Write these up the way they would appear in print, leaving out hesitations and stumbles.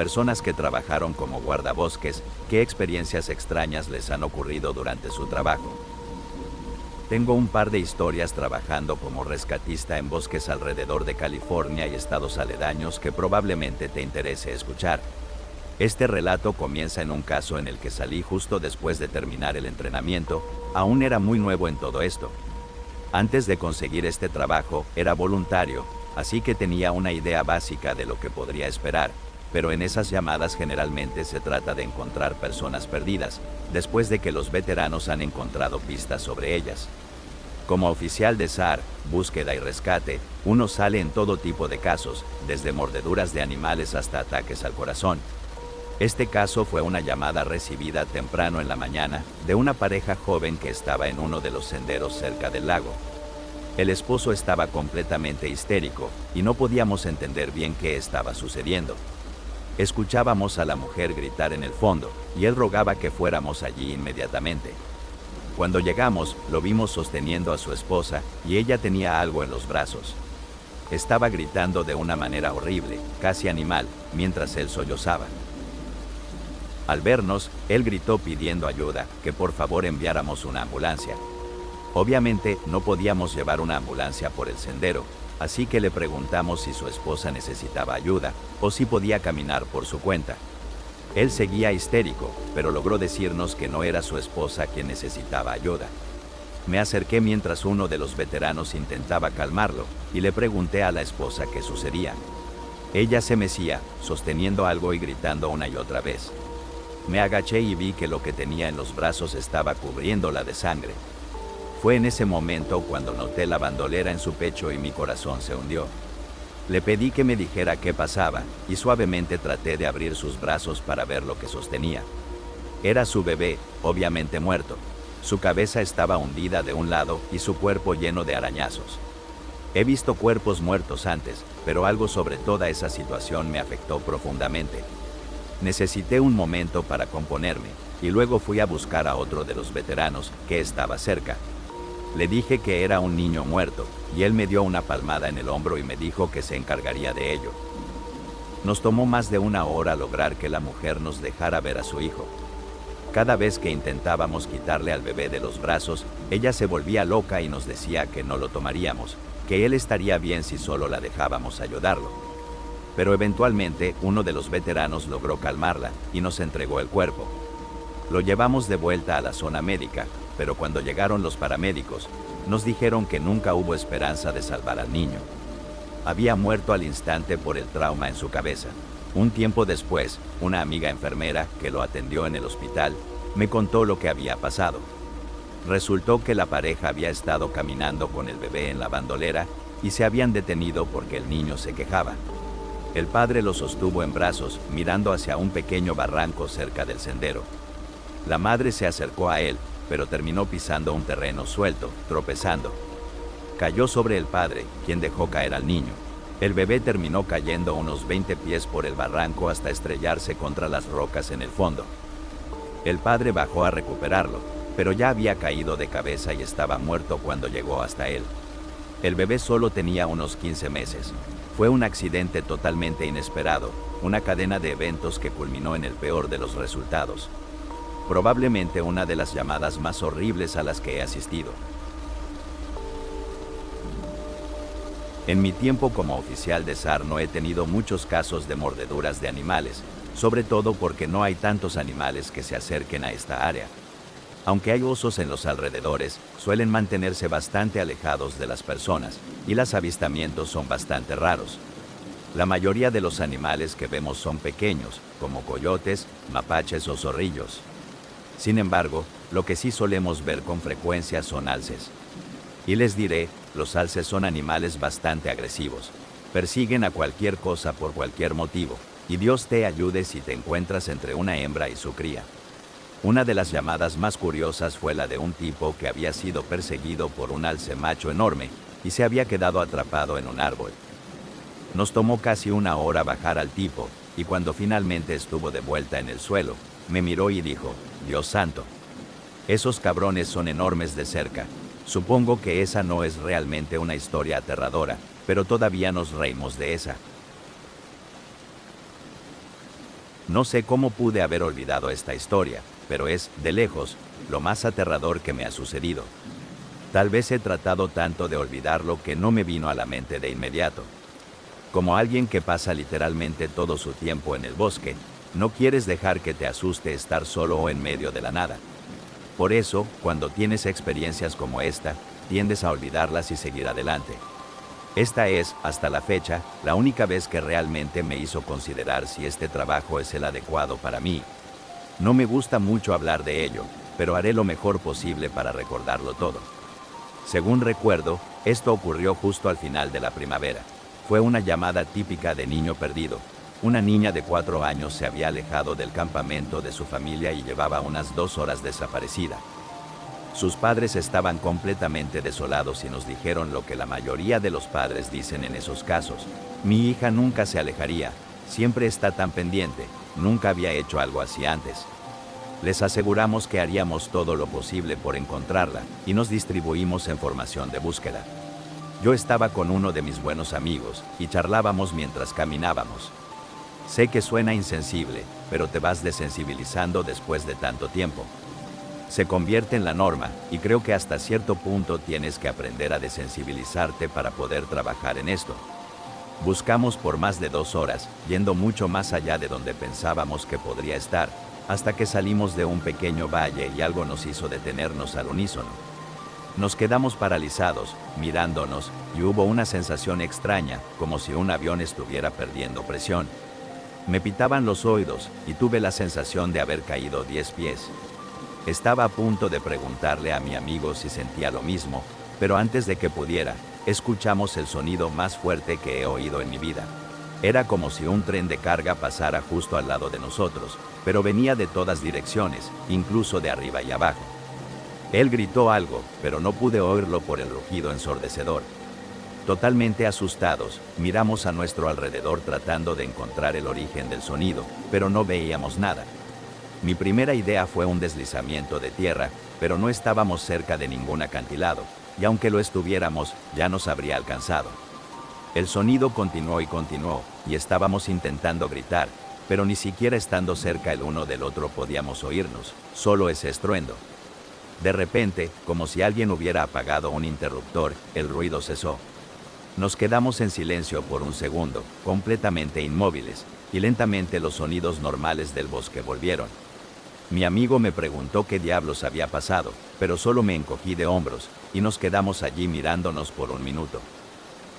Personas que trabajaron como guardabosques, ¿qué experiencias extrañas les han ocurrido durante su trabajo? Tengo un par de historias trabajando como rescatista en bosques alrededor de California y estados aledaños que probablemente te interese escuchar. Este relato comienza en un caso en el que salí justo después de terminar el entrenamiento. Aún era muy nuevo en todo esto. Antes de conseguir este trabajo, era voluntario, así que tenía una idea básica de lo que podría esperar, pero en esas llamadas generalmente se trata de encontrar personas perdidas, después de que los veteranos han encontrado pistas sobre ellas. Como oficial de SAR, búsqueda y rescate, uno sale en todo tipo de casos, desde mordeduras de animales hasta ataques al corazón. Este caso fue una llamada recibida temprano en la mañana de una pareja joven que estaba en uno de los senderos cerca del lago. El esposo estaba completamente histérico y no podíamos entender bien qué estaba sucediendo. Escuchábamos a la mujer gritar en el fondo y él rogaba que fuéramos allí inmediatamente. Cuando llegamos, lo vimos sosteniendo a su esposa y ella tenía algo en los brazos. Estaba gritando de una manera horrible, casi animal, mientras él sollozaba. Al vernos, él gritó pidiendo ayuda, que por favor enviáramos una ambulancia. Obviamente, no podíamos llevar una ambulancia por el sendero, así que le preguntamos si su esposa necesitaba ayuda o si podía caminar por su cuenta. Él seguía histérico, pero logró decirnos que no era su esposa quien necesitaba ayuda. Me acerqué mientras uno de los veteranos intentaba calmarlo y le pregunté a la esposa qué sucedía. Ella se mecía, sosteniendo algo y gritando una y otra vez. Me agaché y vi que lo que tenía en los brazos estaba cubriéndola de sangre. Fue en ese momento cuando noté la bandolera en su pecho y mi corazón se hundió. Le pedí que me dijera qué pasaba, y suavemente traté de abrir sus brazos para ver lo que sostenía. Era su bebé, obviamente muerto. Su cabeza estaba hundida de un lado y su cuerpo lleno de arañazos. He visto cuerpos muertos antes, pero algo sobre toda esa situación me afectó profundamente. Necesité un momento para componerme, y luego fui a buscar a otro de los veteranos, que estaba cerca. Le dije que era un niño muerto, y él me dio una palmada en el hombro y me dijo que se encargaría de ello. Nos tomó más de una hora lograr que la mujer nos dejara ver a su hijo. Cada vez que intentábamos quitarle al bebé de los brazos, ella se volvía loca y nos decía que no lo tomaríamos, que él estaría bien si solo la dejábamos ayudarlo. Pero eventualmente uno de los veteranos logró calmarla y nos entregó el cuerpo. Lo llevamos de vuelta a la zona médica, pero cuando llegaron los paramédicos, nos dijeron que nunca hubo esperanza de salvar al niño. Había muerto al instante por el trauma en su cabeza. Un tiempo después, una amiga enfermera que lo atendió en el hospital, me contó lo que había pasado. Resultó que la pareja había estado caminando con el bebé en la bandolera y se habían detenido porque el niño se quejaba. El padre lo sostuvo en brazos, mirando hacia un pequeño barranco cerca del sendero. La madre se acercó a él, pero terminó pisando un terreno suelto, tropezando. Cayó sobre el padre, quien dejó caer al niño. El bebé terminó cayendo unos 20 pies por el barranco hasta estrellarse contra las rocas en el fondo. El padre bajó a recuperarlo, pero ya había caído de cabeza y estaba muerto cuando llegó hasta él. El bebé solo tenía unos 15 meses. Fue un accidente totalmente inesperado, una cadena de eventos que culminó en el peor de los resultados. Probablemente una de las llamadas más horribles a las que he asistido. En mi tiempo como oficial de SAR no he tenido muchos casos de mordeduras de animales, sobre todo porque no hay tantos animales que se acerquen a esta área. Aunque hay osos en los alrededores, suelen mantenerse bastante alejados de las personas, y los avistamientos son bastante raros. La mayoría de los animales que vemos son pequeños, como coyotes, mapaches o zorrillos. Sin embargo, lo que sí solemos ver con frecuencia son alces. Y les diré, los alces son animales bastante agresivos. Persiguen a cualquier cosa por cualquier motivo, y Dios te ayude si te encuentras entre una hembra y su cría. Una de las llamadas más curiosas fue la de un tipo que había sido perseguido por un alce macho enorme y se había quedado atrapado en un árbol. Nos tomó casi una hora bajar al tipo, y cuando finalmente estuvo de vuelta en el suelo, me miró y dijo, «Dios santo, esos cabrones son enormes de cerca». Supongo que esa no es realmente una historia aterradora, pero todavía nos reímos de esa. No sé cómo pude haber olvidado esta historia, pero es, de lejos, lo más aterrador que me ha sucedido. Tal vez he tratado tanto de olvidarlo que no me vino a la mente de inmediato. Como alguien que pasa literalmente todo su tiempo en el bosque, no quieres dejar que te asuste estar solo o en medio de la nada. Por eso, cuando tienes experiencias como esta, tiendes a olvidarlas y seguir adelante. Esta es, hasta la fecha, la única vez que realmente me hizo considerar si este trabajo es el adecuado para mí. No me gusta mucho hablar de ello, pero haré lo mejor posible para recordarlo todo. Según recuerdo, esto ocurrió justo al final de la primavera. Fue una llamada típica de niño perdido. Una niña de 4 años se había alejado del campamento de su familia y llevaba unas 2 horas desaparecida. Sus padres estaban completamente desolados y nos dijeron lo que la mayoría de los padres dicen en esos casos. Mi hija nunca se alejaría, siempre está tan pendiente, nunca había hecho algo así antes. Les aseguramos que haríamos todo lo posible por encontrarla y nos distribuimos en formación de búsqueda. Yo estaba con uno de mis buenos amigos y charlábamos mientras caminábamos. Sé que suena insensible, pero te vas desensibilizando después de tanto tiempo. Se convierte en la norma, y creo que hasta cierto punto tienes que aprender a desensibilizarte para poder trabajar en esto. Buscamos por más de 2 horas, yendo mucho más allá de donde pensábamos que podría estar, hasta que salimos de un pequeño valle y algo nos hizo detenernos al unísono. Nos quedamos paralizados, mirándonos, y hubo una sensación extraña, como si un avión estuviera perdiendo presión. Me pitaban los oídos, y tuve la sensación de haber caído 10 pies. Estaba a punto de preguntarle a mi amigo si sentía lo mismo, pero antes de que pudiera, escuchamos el sonido más fuerte que he oído en mi vida. Era como si un tren de carga pasara justo al lado de nosotros, pero venía de todas direcciones, incluso de arriba y abajo. Él gritó algo, pero no pude oírlo por el rugido ensordecedor. Totalmente asustados, miramos a nuestro alrededor tratando de encontrar el origen del sonido, pero no veíamos nada. Mi primera idea fue un deslizamiento de tierra, pero no estábamos cerca de ningún acantilado, y aunque lo estuviéramos, ya nos habría alcanzado. El sonido continuó y estábamos intentando gritar, pero ni siquiera estando cerca el uno del otro podíamos oírnos, solo ese estruendo. De repente, como si alguien hubiera apagado un interruptor, el ruido cesó. Nos quedamos en silencio por un segundo, completamente inmóviles, y lentamente los sonidos normales del bosque volvieron. Mi amigo me preguntó qué diablos había pasado, pero solo me encogí de hombros, y nos quedamos allí mirándonos por un minuto.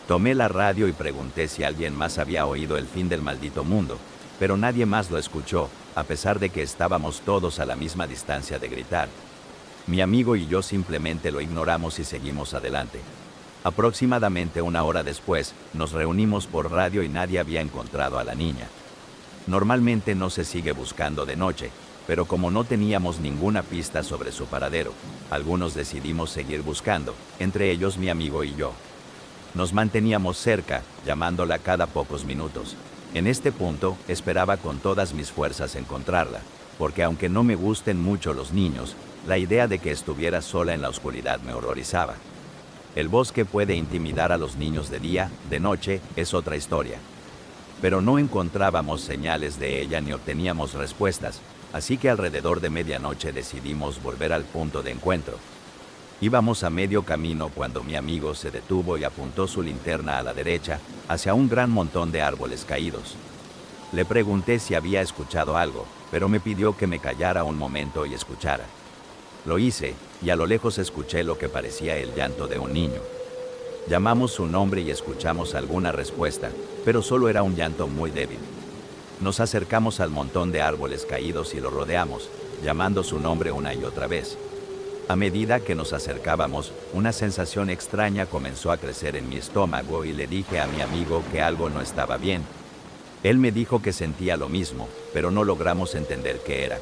Tomé la radio y pregunté si alguien más había oído el fin del maldito mundo, pero nadie más lo escuchó, a pesar de que estábamos todos a la misma distancia de gritar. Mi amigo y yo simplemente lo ignoramos y seguimos adelante. Aproximadamente 1 hora después, nos reunimos por radio y nadie había encontrado a la niña. Normalmente no se sigue buscando de noche, pero como no teníamos ninguna pista sobre su paradero, algunos decidimos seguir buscando, entre ellos mi amigo y yo. Nos manteníamos cerca, llamándola cada pocos minutos. En este punto, esperaba con todas mis fuerzas encontrarla, porque aunque no me gusten mucho los niños, la idea de que estuviera sola en la oscuridad me horrorizaba. El bosque puede intimidar a los niños de día, de noche, es otra historia. Pero no encontrábamos señales de ella ni obteníamos respuestas, así que alrededor de medianoche decidimos volver al punto de encuentro. Íbamos a medio camino cuando mi amigo se detuvo y apuntó su linterna a la derecha, hacia un gran montón de árboles caídos. Le pregunté si había escuchado algo, pero me pidió que me callara un momento y escuchara. Lo hice, y a lo lejos escuché lo que parecía el llanto de un niño. Llamamos su nombre y escuchamos alguna respuesta, pero solo era un llanto muy débil. Nos acercamos al montón de árboles caídos y lo rodeamos, llamando su nombre una y otra vez. A medida que nos acercábamos, una sensación extraña comenzó a crecer en mi estómago y le dije a mi amigo que algo no estaba bien. Él me dijo que sentía lo mismo, pero no logramos entender qué era.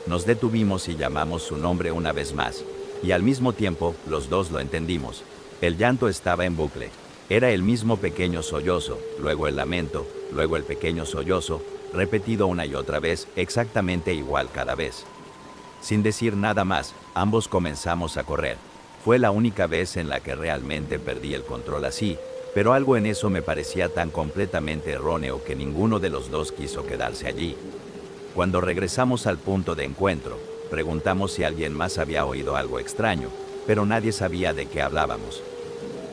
Nos detuvimos y llamamos su nombre una vez más, y al mismo tiempo, los dos lo entendimos. El llanto estaba en bucle. Era el mismo pequeño sollozo, luego el lamento, luego el pequeño sollozo, repetido una y otra vez, exactamente igual cada vez. Sin decir nada más, ambos comenzamos a correr. Fue la única vez en la que realmente perdí el control así, Pero algo en eso me parecía tan completamente erróneo que ninguno de los dos quiso quedarse allí. Cuando regresamos al punto de encuentro, preguntamos si alguien más había oído algo extraño, pero nadie sabía de qué hablábamos.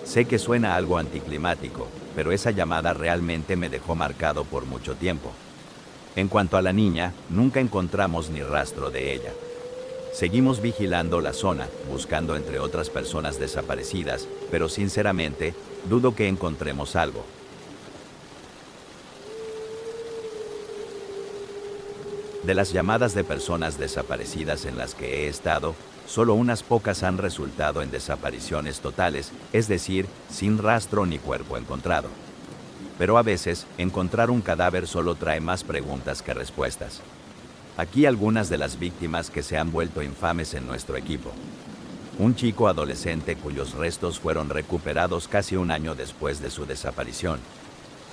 Sé que suena algo anticlimático, pero esa llamada realmente me dejó marcado por mucho tiempo. En cuanto a la niña, nunca encontramos ni rastro de ella. Seguimos vigilando la zona, buscando entre otras personas desaparecidas, pero sinceramente, dudo que encontremos algo. De las llamadas de personas desaparecidas en las que he estado, solo unas pocas han resultado en desapariciones totales, es decir, sin rastro ni cuerpo encontrado. Pero a veces, encontrar un cadáver solo trae más preguntas que respuestas. Aquí algunas de las víctimas que se han vuelto infames en nuestro equipo. Un chico adolescente cuyos restos fueron recuperados casi un año después de su desaparición.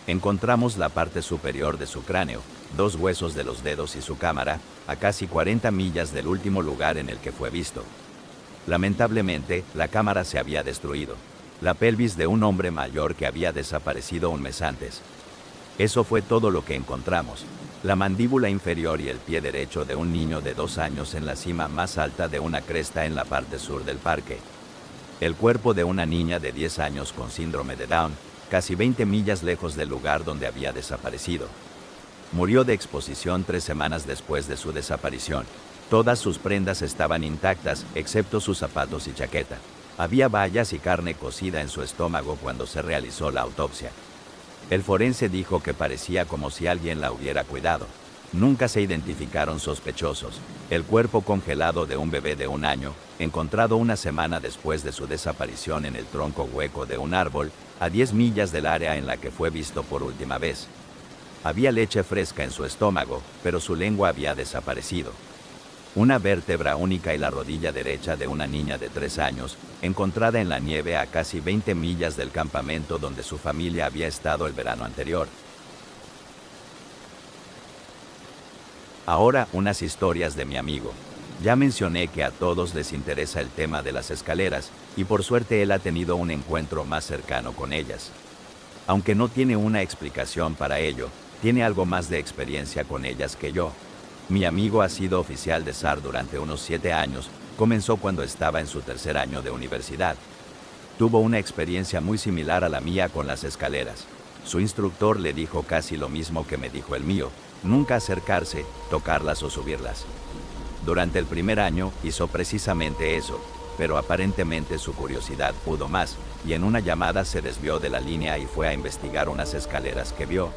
Encontramos la parte superior de su cráneo, 2 huesos de los dedos y su cámara, a casi 40 millas del último lugar en el que fue visto. Lamentablemente, la cámara se había destruido. La pelvis de un hombre mayor que había desaparecido un mes antes. Eso fue todo lo que encontramos. La mandíbula inferior y el pie derecho de un niño de 2 años en la cima más alta de una cresta en la parte sur del parque. El cuerpo de una niña de 10 años con síndrome de Down, casi 20 millas lejos del lugar donde había desaparecido. Murió de exposición 3 semanas después de su desaparición. Todas sus prendas estaban intactas, excepto sus zapatos y chaqueta. Había bayas y carne cocida en su estómago cuando se realizó la autopsia. El forense dijo que parecía como si alguien la hubiera cuidado. Nunca se identificaron sospechosos. El cuerpo congelado de un bebé de 1 año, encontrado una semana después de su desaparición en el tronco hueco de un árbol, a 10 millas del área en la que fue visto por última vez. Había leche fresca en su estómago, pero su lengua había desaparecido. Una vértebra única y la rodilla derecha de una niña de 3 años, encontrada en la nieve a casi 20 millas del campamento donde su familia había estado el verano anterior. Ahora, unas historias de mi amigo. Ya mencioné que a todos les interesa el tema de las escaleras, y por suerte él ha tenido un encuentro más cercano con ellas. Aunque no tiene una explicación para ello, tiene algo más de experiencia con ellas que yo. Mi amigo ha sido oficial de SAR durante unos 7 años, comenzó cuando estaba en su 3er año de universidad. Tuvo una experiencia muy similar a la mía con las escaleras. Su instructor le dijo casi lo mismo que me dijo el mío: nunca acercarse, tocarlas o subirlas. Durante el primer año hizo precisamente eso, pero aparentemente su curiosidad pudo más, y en una llamada se desvió de la línea y fue a investigar unas escaleras que vio.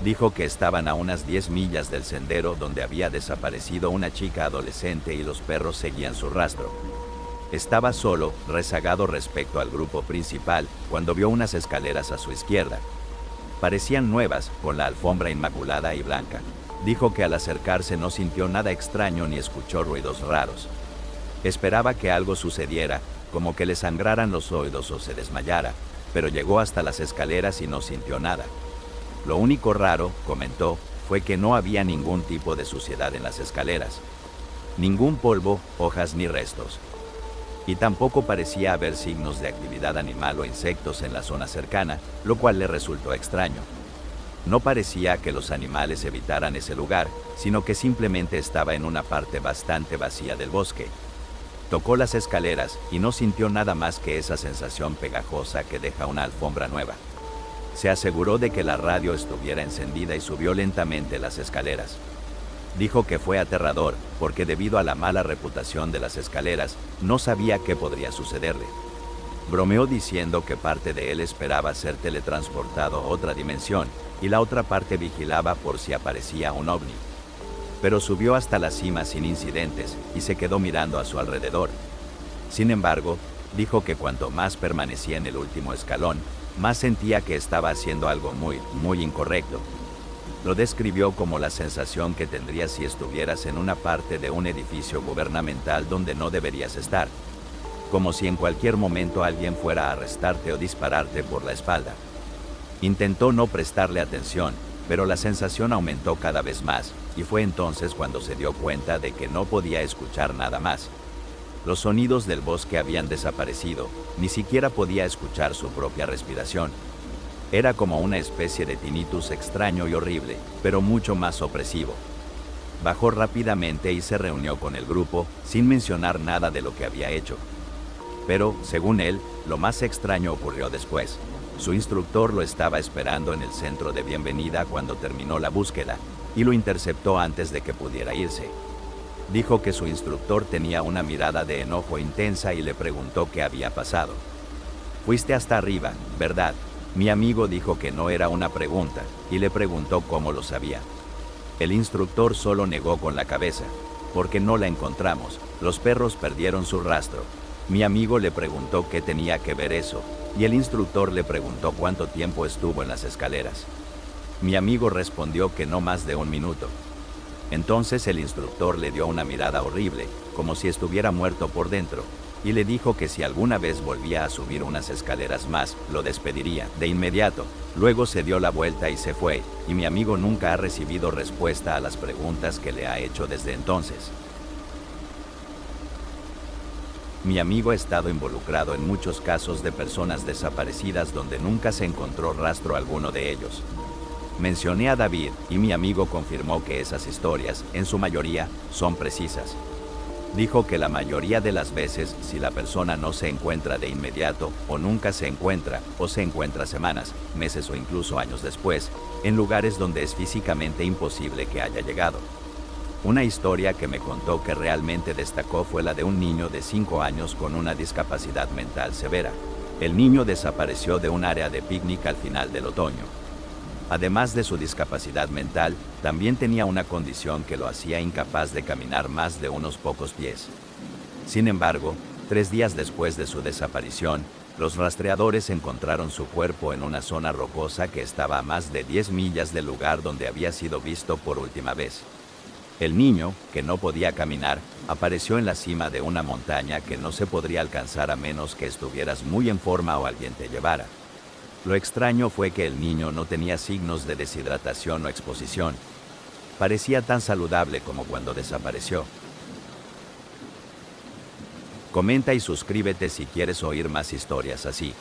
Dijo que estaban a unas 10 millas del sendero donde había desaparecido una chica adolescente y los perros seguían su rastro. Estaba solo, rezagado respecto al grupo principal, cuando vio unas escaleras a su izquierda. Parecían nuevas, con la alfombra inmaculada y blanca. Dijo que al acercarse no sintió nada extraño ni escuchó ruidos raros. Esperaba que algo sucediera, como que le sangraran los oídos o se desmayara, pero llegó hasta las escaleras y no sintió nada. Lo único raro, comentó, fue que no había ningún tipo de suciedad en las escaleras. Ningún polvo, hojas ni restos. Y tampoco parecía haber signos de actividad animal o insectos en la zona cercana, lo cual le resultó extraño. No parecía que los animales evitaran ese lugar, sino que simplemente estaba en una parte bastante vacía del bosque. Tocó las escaleras y no sintió nada más que esa sensación pegajosa que deja una alfombra nueva. Se aseguró de que la radio estuviera encendida y subió lentamente las escaleras. Dijo que fue aterrador, porque debido a la mala reputación de las escaleras, no sabía qué podría sucederle. Bromeó diciendo que parte de él esperaba ser teletransportado a otra dimensión, y la otra parte vigilaba por si aparecía un ovni. Pero subió hasta la cima sin incidentes, y se quedó mirando a su alrededor. Sin embargo, dijo que cuanto más permanecía en el último escalón, más sentía que estaba haciendo algo muy incorrecto. Lo describió como la sensación que tendrías si estuvieras en una parte de un edificio gubernamental donde no deberías estar. Como si en cualquier momento alguien fuera a arrestarte o dispararte por la espalda. Intentó no prestarle atención, pero la sensación aumentó cada vez más, y fue entonces cuando se dio cuenta de que no podía escuchar nada más. Los sonidos del bosque habían desaparecido, ni siquiera podía escuchar su propia respiración. Era como una especie de tinnitus extraño y horrible, pero mucho más opresivo. Bajó rápidamente y se reunió con el grupo, sin mencionar nada de lo que había hecho. Pero, según él, lo más extraño ocurrió después. Su instructor lo estaba esperando en el centro de bienvenida cuando terminó la búsqueda, y lo interceptó antes de que pudiera irse. Dijo que su instructor tenía una mirada de enojo intensa y le preguntó qué había pasado. «Fuiste hasta arriba, ¿verdad?». Mi amigo dijo que no era una pregunta, y le preguntó cómo lo sabía. El instructor solo negó con la cabeza. «Porque no la encontramos, los perros perdieron su rastro». Mi amigo le preguntó qué tenía que ver eso, y el instructor le preguntó cuánto tiempo estuvo en las escaleras. Mi amigo respondió que no más de 1 minuto. Entonces el instructor le dio una mirada horrible, como si estuviera muerto por dentro, y le dijo que si alguna vez volvía a subir unas escaleras más, lo despediría de inmediato. Luego se dio la vuelta y se fue, y mi amigo nunca ha recibido respuesta a las preguntas que le ha hecho desde entonces. Mi amigo ha estado involucrado en muchos casos de personas desaparecidas donde nunca se encontró rastro alguno de ellos. Mencioné a David, y mi amigo confirmó que esas historias, en su mayoría, son precisas. Dijo que la mayoría de las veces, si la persona no se encuentra de inmediato, o nunca se encuentra, o se encuentra semanas, meses o incluso años después, en lugares donde es físicamente imposible que haya llegado. Una historia que me contó que realmente destacó fue la de un niño de 5 años con una discapacidad mental severa. El niño desapareció de un área de picnic al final del otoño. Además de su discapacidad mental, también tenía una condición que lo hacía incapaz de caminar más de unos pocos pies. Sin embargo, 3 días después de su desaparición, los rastreadores encontraron su cuerpo en una zona rocosa que estaba a más de 10 millas del lugar donde había sido visto por última vez. El niño, que no podía caminar, apareció en la cima de una montaña que no se podría alcanzar a menos que estuvieras muy en forma o alguien te llevara. Lo extraño fue que el niño no tenía signos de deshidratación o exposición. Parecía tan saludable como cuando desapareció. Comenta y suscríbete si quieres oír más historias así.